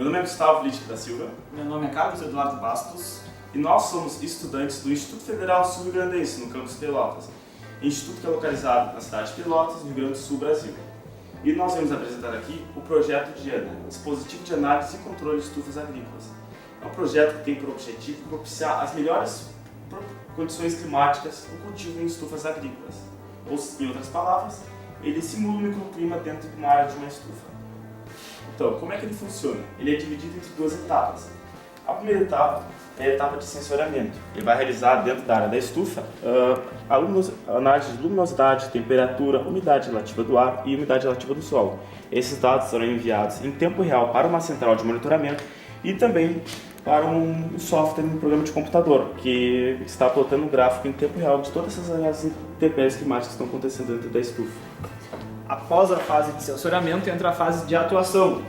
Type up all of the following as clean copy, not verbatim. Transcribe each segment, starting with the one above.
Meu nome é Gustavo Littke da Silva. Meu nome é Carlos Eduardo Bastos. E nós somos estudantes do Instituto Federal Sul-Rio-Grandense, no campus Pelotas. Instituto que é localizado na cidade de Pelotas, no Rio Grande do Sul, Brasil. E nós vamos apresentar aqui o projeto DIANA, Dispositivo de Análise e Controle de Estufas Agrícolas. É um projeto que tem por objetivo propiciar as melhores condições climáticas no cultivo em estufas agrícolas. Ou, em outras palavras, ele simula o microclima dentro de uma área de uma estufa. Então, como é que ele funciona? Ele é dividido entre duas etapas. A primeira etapa é a etapa de sensoriamento. Ele vai realizar dentro da área da estufa a análise de luminosidade, temperatura, umidade relativa do ar e umidade relativa do solo. Esses dados serão enviados em tempo real para uma central de monitoramento e também para um software, um programa de computador, que está plotando um gráfico em tempo real de todas as intempéries climáticas que estão acontecendo dentro da estufa. Após a fase de sensoriamento, entra a fase de atuação.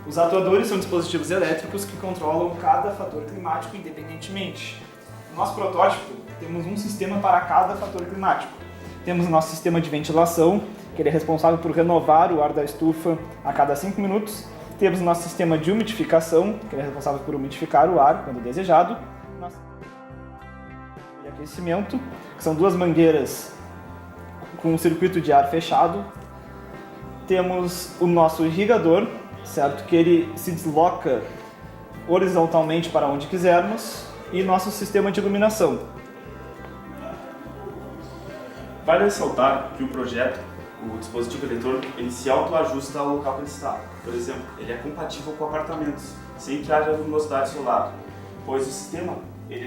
Os atuadores são dispositivos elétricos que controlam cada fator climático independentemente. No nosso protótipo, temos um sistema para cada fator climático. Temos o nosso sistema de ventilação, que ele é responsável por renovar o ar da estufa a cada 5 minutos. Temos o nosso sistema de umidificação, que ele é responsável por umidificar o ar quando desejado. Nosso sistema de aquecimento, que são duas mangueiras com um circuito de ar fechado. Temos o nosso irrigador, certo? Que ele se desloca horizontalmente para onde quisermos, e nosso sistema de iluminação. Vale ressaltar que o projeto, o dispositivo eletrônico, ele se autoajusta ao local que ele está. Por exemplo, ele é compatível com apartamentos, sem que haja luminosidade solar, pois o sistema,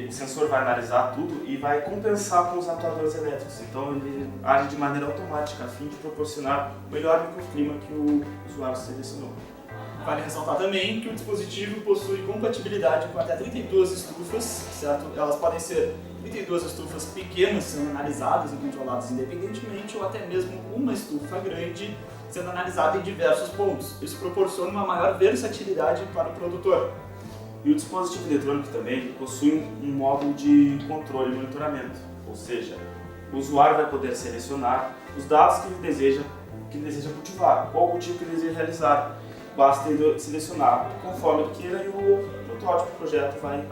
o sensor vai analisar tudo e vai compensar com os atuadores elétricos. Então ele age de maneira automática a fim de proporcionar o melhor microclima que o usuário selecionou. Vale ressaltar também que o dispositivo possui compatibilidade com até 32 estufas, certo? Elas podem ser 32 estufas pequenas sendo analisadas e controladas independentemente, ou até mesmo uma estufa grande sendo analisada em diversos pontos. Isso proporciona uma maior versatilidade para o produtor. E o dispositivo eletrônico também possui um módulo de controle e monitoramento, ou seja, o usuário vai poder selecionar os dados que ele deseja cultivar, qual cultivo que ele deseja realizar. Basta ele selecionar conforme ele queira e o protótipo, o projeto vai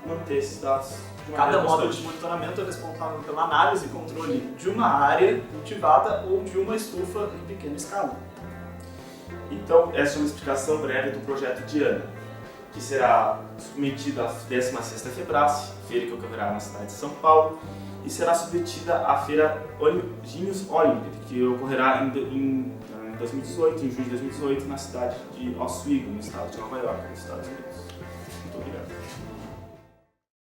manter esses dados de maneira Cada módulo constante. de monitoramento é responsável pela análise e controle de uma área cultivada ou de uma estufa em pequena escala. Então, essa é uma explicação breve do projeto DIANA, que será submetida à 16ª FEBRASE, feira que ocorrerá na cidade de São Paulo, e será submetida à feira Genius Olympic, que ocorrerá em 2018, em junho de 2018, na cidade de Oswego, no estado de Nova York, nos Estados Unidos. Muito obrigado.